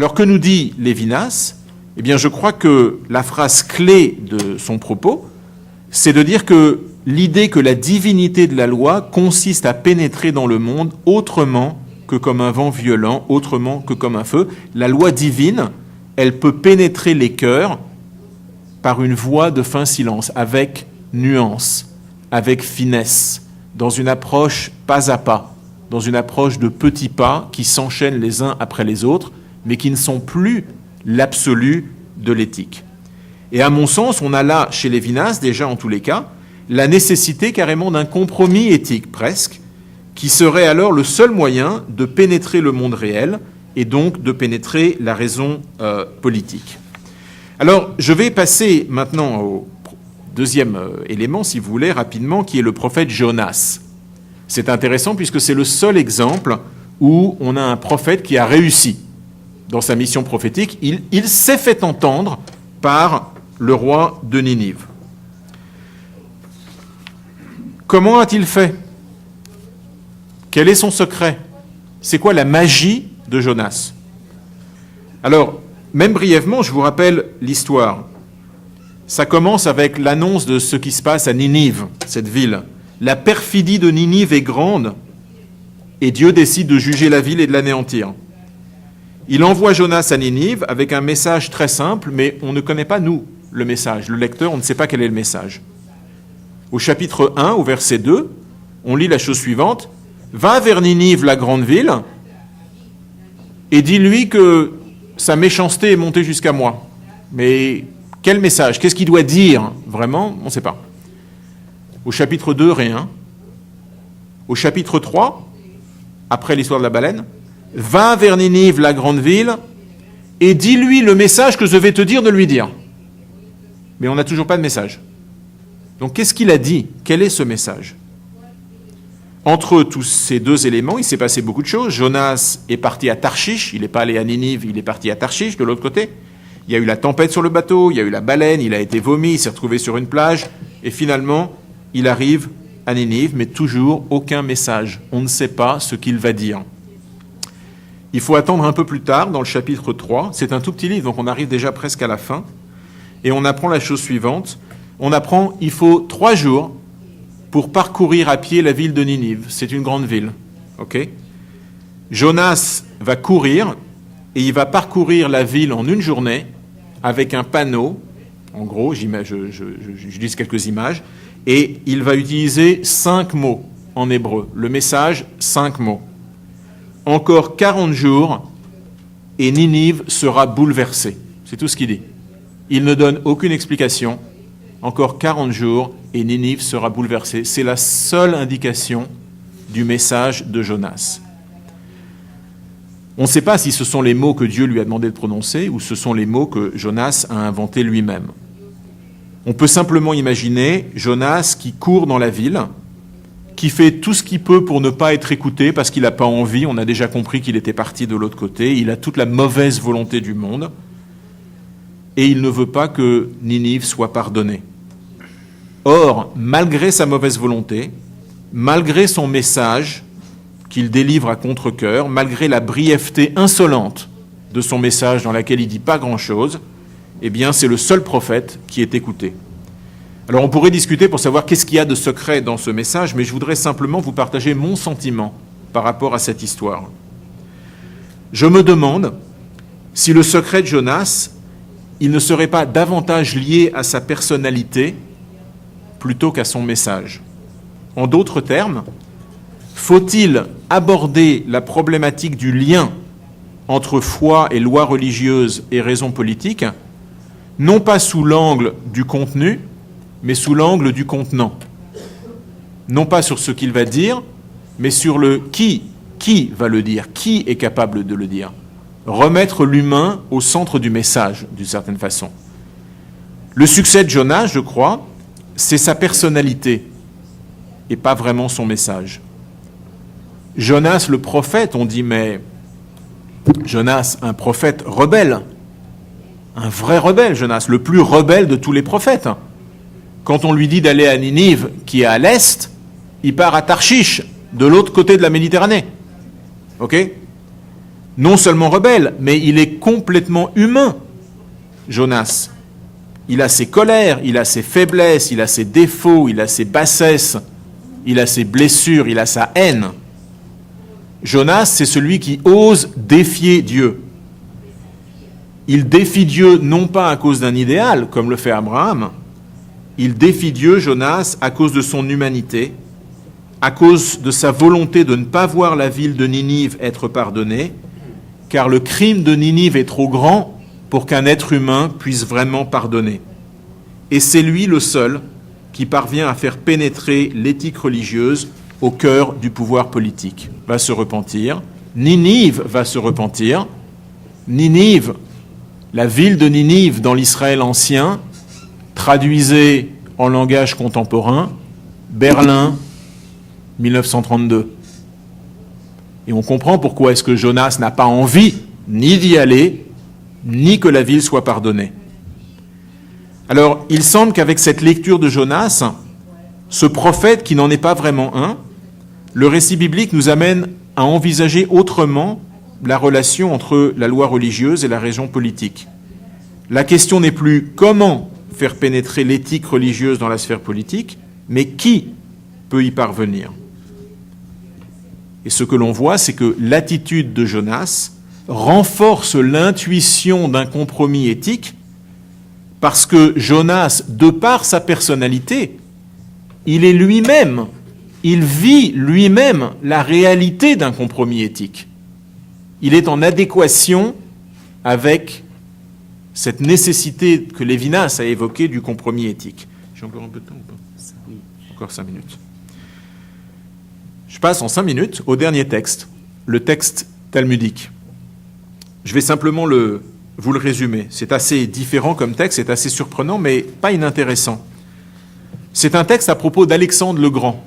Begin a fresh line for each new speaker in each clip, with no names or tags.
Alors que nous dit Lévinas? Eh bien, je crois que la phrase clé de son propos, c'est de dire que l'idée que la divinité de la loi consiste à pénétrer dans le monde autrement que comme un vent violent, autrement que comme un feu. La loi divine, elle peut pénétrer les cœurs par une voie de fin silence, avec nuance, avec finesse, dans une approche pas à pas, dans une approche de petits pas qui s'enchaînent les uns après les autres, mais qui ne sont plus l'absolu de l'éthique. Et à mon sens, on a là, chez Lévinas, déjà en tous les cas, la nécessité carrément d'un compromis éthique presque, qui serait alors le seul moyen de pénétrer le monde réel et donc de pénétrer la raison politique. Alors, je vais passer maintenant au deuxième élément, si vous voulez, rapidement, qui est le prophète Jonas. C'est intéressant puisque c'est le seul exemple où on a un prophète qui a réussi dans sa mission prophétique. Il s'est fait entendre par le roi de Ninive. Comment a-t-il fait? Quel est son secret? C'est quoi la magie de Jonas? Alors, même brièvement, je vous rappelle l'histoire. Ça commence avec l'annonce de ce qui se passe à Ninive, cette ville. La perfidie de Ninive est grande et Dieu décide de juger la ville et de l'anéantir. Il envoie Jonas à Ninive avec un message très simple, mais on ne connaît pas, nous, le message. Le lecteur, on ne sait pas quel est le message. Au chapitre 1, au verset 2, on lit la chose suivante. « Va vers Ninive, la grande ville, et dis-lui que sa méchanceté est montée jusqu'à moi. » Mais quel message? Qu'est-ce qu'il doit dire? Vraiment, on ne sait pas. Au chapitre 2, rien. Au chapitre 3, après l'histoire de la baleine, « Va vers Ninive, la grande ville, et dis-lui le message que je vais te dire de lui dire. » Mais on n'a toujours pas de message. Donc qu'est-ce qu'il a dit? Quel est ce message? Entre tous ces deux éléments, il s'est passé beaucoup de choses. Jonas est parti à Tarshish, il n'est pas allé à Ninive, il est parti à Tarshish, de l'autre côté. Il y a eu la tempête sur le bateau, il y a eu la baleine, il a été vomi, il s'est retrouvé sur une plage, et finalement, il arrive à Ninive, mais toujours aucun message. On ne sait pas ce qu'il va dire. Il faut attendre un peu plus tard, dans le chapitre 3, c'est un tout petit livre, donc on arrive déjà presque à la fin, et on apprend la chose suivante. On apprend il faut 3 jours pour parcourir à pied la ville de Ninive. C'est une grande ville. Okay? Jonas va courir et il va parcourir la ville en une journée avec un panneau. En gros, j'utilise quelques images. Et il va utiliser 5 mots en hébreu. Le message, 5 mots. Encore 40 jours et Ninive sera bouleversée. C'est tout ce qu'il dit. Il ne donne aucune explication. Encore 40 jours et Ninive sera bouleversée. C'est la seule indication du message de Jonas. On ne sait pas si ce sont les mots que Dieu lui a demandé de prononcer ou ce sont les mots que Jonas a inventés lui-même. On peut simplement imaginer Jonas qui court dans la ville, qui fait tout ce qu'il peut pour ne pas être écouté parce qu'il n'a pas envie. On a déjà compris qu'il était parti de l'autre côté. Il a toute la mauvaise volonté du monde et il ne veut pas que Ninive soit pardonnée. Or, malgré sa mauvaise volonté, malgré son message qu'il délivre à contre-cœur, malgré la brièveté insolente de son message dans laquelle il ne dit pas grand-chose, eh bien, c'est le seul prophète qui est écouté. Alors, on pourrait discuter pour savoir qu'est-ce qu'il y a de secret dans ce message, mais je voudrais simplement vous partager mon sentiment par rapport à cette histoire. Je me demande si le secret de Jonas, il ne serait pas davantage lié à sa personnalité plutôt qu'à son message. En d'autres termes, faut-il aborder la problématique du lien entre foi et loi religieuse et raison politique, non pas sous l'angle du contenu, mais sous l'angle du contenant. Non pas sur ce qu'il va dire, mais sur le qui va le dire, qui est capable de le dire. Remettre l'humain au centre du message, d'une certaine façon. Le succès de Jonas, je crois, c'est sa personnalité et pas vraiment son message. Jonas le prophète, on dit, mais Jonas, un prophète rebelle, un vrai rebelle, Jonas, le plus rebelle de tous les prophètes. Quand on lui dit d'aller à Ninive, qui est à l'est, il part à Tarshish, de l'autre côté de la Méditerranée. Ok ? Non seulement rebelle, mais il est complètement humain, Jonas. Il a ses colères, il a ses faiblesses, il a ses défauts, il a ses bassesses, il a ses blessures, il a sa haine. Jonas, c'est celui qui ose défier Dieu. Il défie Dieu non pas à cause d'un idéal, comme le fait Abraham, il défie Dieu, Jonas, à cause de son humanité, à cause de sa volonté de ne pas voir la ville de Ninive être pardonnée, car le crime de Ninive est trop grand pour qu'un être humain puisse vraiment pardonner. Et c'est lui le seul qui parvient à faire pénétrer l'éthique religieuse au cœur du pouvoir politique. Va se repentir. Ninive va se repentir. Ninive, la ville de Ninive dans l'Israël ancien, traduisez en langage contemporain, Berlin, 1932. Et on comprend pourquoi est-ce que Jonas n'a pas envie ni d'y aller, ni que la ville soit pardonnée. Alors, il semble qu'avec cette lecture de Jonas, ce prophète qui n'en est pas vraiment un, le récit biblique nous amène à envisager autrement la relation entre la loi religieuse et la raison politique. La question n'est plus comment faire pénétrer l'éthique religieuse dans la sphère politique, mais qui peut y parvenir. Et ce que l'on voit, c'est que l'attitude de Jonas renforce l'intuition d'un compromis éthique, parce que Jonas, de par sa personnalité, il est lui-même, il vit lui-même la réalité d'un compromis éthique. Il est en adéquation avec cette nécessité que Lévinas a évoquée du compromis éthique. J'ai encore un peu de temps ou pas ? Oui. Encore 5 minutes. Je passe en 5 minutes au dernier texte, le texte talmudique. Je vais simplement vous le résumer. C'est assez différent comme texte, c'est assez surprenant, mais pas inintéressant. C'est un texte à propos d'Alexandre le Grand,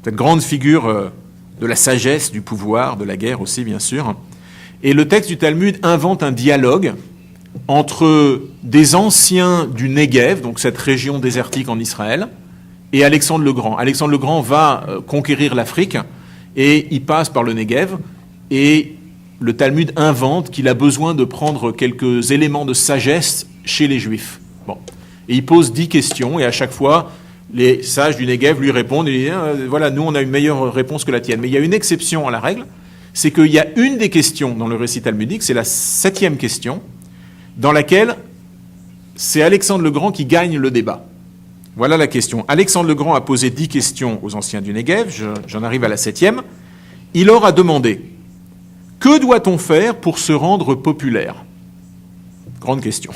cette grande figure de la sagesse, du pouvoir, de la guerre aussi, bien sûr. Et le texte du Talmud invente un dialogue entre des anciens du Negev, donc cette région désertique en Israël, et Alexandre le Grand. Alexandre le Grand va conquérir l'Afrique et il passe par le Negev et le Talmud invente qu'il a besoin de prendre quelques éléments de sagesse chez les Juifs. Bon. Et il pose 10 questions et à chaque fois, les sages du Negev lui répondent et disent voilà, nous on a une meilleure réponse que la tienne. Mais il y a une exception à la règle, c'est qu'il y a une des questions dans le récit talmudique, c'est la 7e question, dans laquelle c'est Alexandre le Grand qui gagne le débat. Voilà la question. Alexandre le Grand a posé 10 questions aux anciens du Negev, j'en arrive à la 7e. Il leur a demandé « Que doit-on faire pour se rendre populaire ?» Grande question.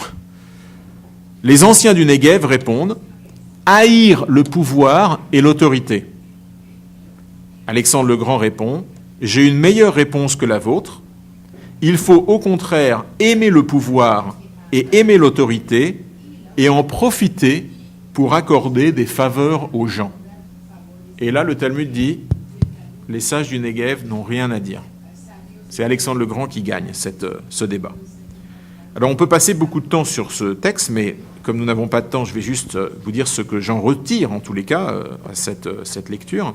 Les anciens du Negev répondent « Haïr le pouvoir et l'autorité ». Alexandre le Grand répond « J'ai une meilleure réponse que la vôtre. Il faut au contraire aimer le pouvoir et aimer l'autorité et en profiter pour accorder des faveurs aux gens. » Et là, le Talmud dit « Les sages du Negev n'ont rien à dire. » C'est Alexandre le Grand qui gagne ce débat. Alors, on peut passer beaucoup de temps sur ce texte, mais comme nous n'avons pas de temps, je vais juste vous dire ce que j'en retire, en tous les cas, à cette lecture.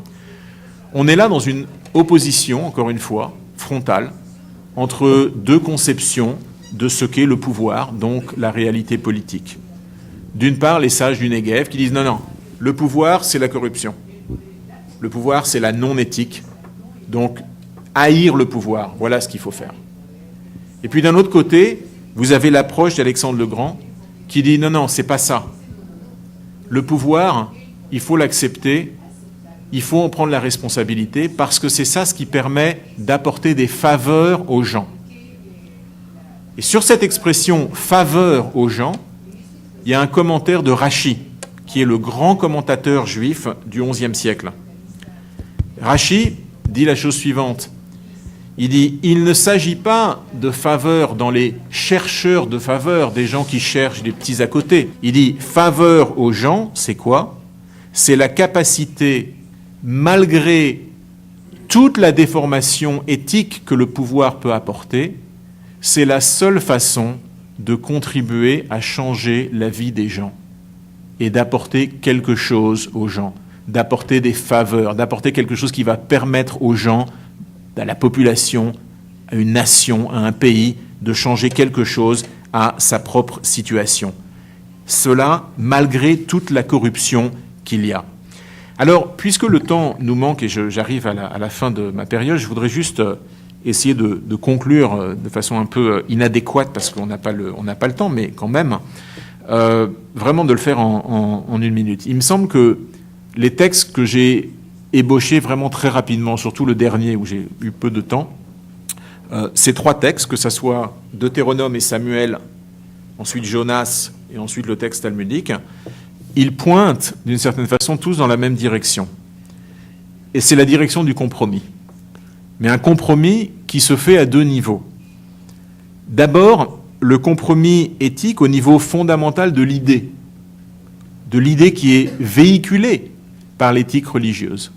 On est là dans une opposition, encore une fois, frontale, entre deux conceptions de ce qu'est le pouvoir, donc la réalité politique. D'une part, les sages du Negev qui disent « Non, le pouvoir, c'est la corruption. Le pouvoir, c'est la non-éthique. Donc, haïr le pouvoir, voilà ce qu'il faut faire. » Et puis d'un autre côté, vous avez l'approche d'Alexandre le Grand qui dit « Non, c'est pas ça. Le pouvoir, il faut l'accepter, il faut en prendre la responsabilité parce que c'est ça ce qui permet d'apporter des faveurs aux gens. » Et sur cette expression « faveur aux gens », il y a un commentaire de Rashi, qui est le grand commentateur juif du XIe siècle. Rashi dit la chose suivante. Il dit « Il ne s'agit pas de faveur dans les chercheurs de faveur, des gens qui cherchent des petits à côté. Il dit « Faveur aux gens, c'est quoi ? C'est la capacité, malgré toute la déformation éthique que le pouvoir peut apporter, c'est la seule façon de contribuer à changer la vie des gens et d'apporter quelque chose aux gens, d'apporter des faveurs, d'apporter quelque chose qui va permettre aux gens à la population, à une nation, à un pays, de changer quelque chose à sa propre situation. Cela malgré toute la corruption qu'il y a. Alors, puisque le temps nous manque et j'arrive à la fin de ma période, je voudrais juste essayer de conclure de façon un peu inadéquate, parce qu'on n'a pas le temps, mais quand même, vraiment de le faire en 1 minute. Il me semble que les textes que j'ai ébauchés vraiment très rapidement, surtout le dernier où j'ai eu peu de temps, ces 3 textes, que ce soit Deutéronome et Samuel, ensuite Jonas et ensuite le texte talmudique, ils pointent d'une certaine façon tous dans la même direction. Et c'est la direction du compromis. Mais un compromis qui se fait à 2 niveaux. D'abord, le compromis éthique au niveau fondamental de l'idée qui est véhiculée par l'éthique religieuse.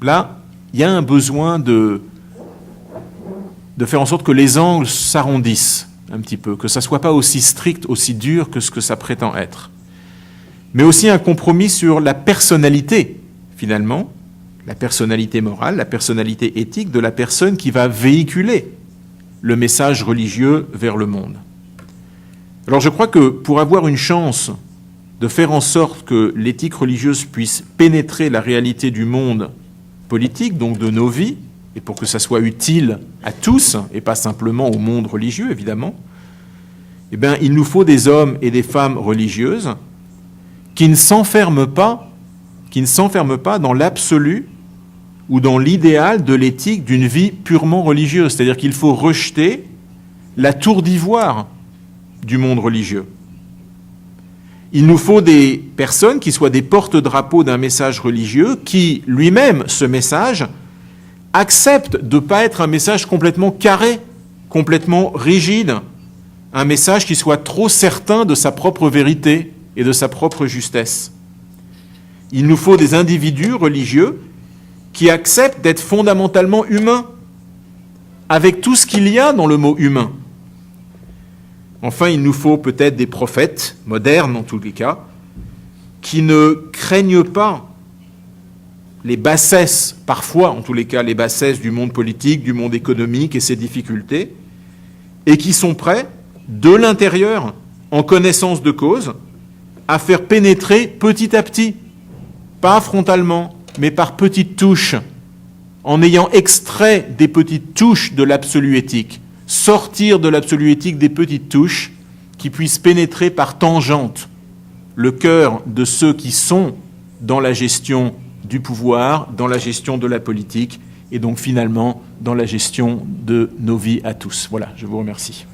Là, il y a un besoin de faire en sorte que les angles s'arrondissent un petit peu, que ça ne soit pas aussi strict, aussi dur que ce que ça prétend être. Mais aussi un compromis sur la personnalité, finalement, la personnalité morale, la personnalité éthique de la personne qui va véhiculer le message religieux vers le monde. Alors je crois que pour avoir une chance de faire en sorte que l'éthique religieuse puisse pénétrer la réalité du monde politique, donc de nos vies, et pour que ça soit utile à tous, et pas simplement au monde religieux, évidemment, eh bien, il nous faut des hommes et des femmes religieuses qui ne s'enferment pas dans l'absolu ou dans l'idéal de l'éthique d'une vie purement religieuse. C'est-à-dire qu'il faut rejeter la tour d'ivoire du monde religieux. Il nous faut des personnes qui soient des porte-drapeaux d'un message religieux qui, lui-même, ce message, accepte de ne pas être un message complètement carré, complètement rigide, un message qui soit trop certain de sa propre vérité et de sa propre justesse. Il nous faut des individus religieux qui acceptent d'être fondamentalement humains, avec tout ce qu'il y a dans le mot humain. Enfin, il nous faut peut-être des prophètes, modernes en tous les cas, qui ne craignent pas les bassesses, parfois en tous les cas les bassesses du monde politique, du monde économique et ses difficultés, et qui sont prêts, de l'intérieur, en connaissance de cause, à faire pénétrer petit à petit, pas frontalement, mais par petites touches, en ayant extrait des petites touches de l'absolu éthique, sortir de l'absolu éthique des petites touches qui puissent pénétrer par tangente le cœur de ceux qui sont dans la gestion du pouvoir, dans la gestion de la politique, et donc finalement dans la gestion de nos vies à tous. Voilà, je vous remercie.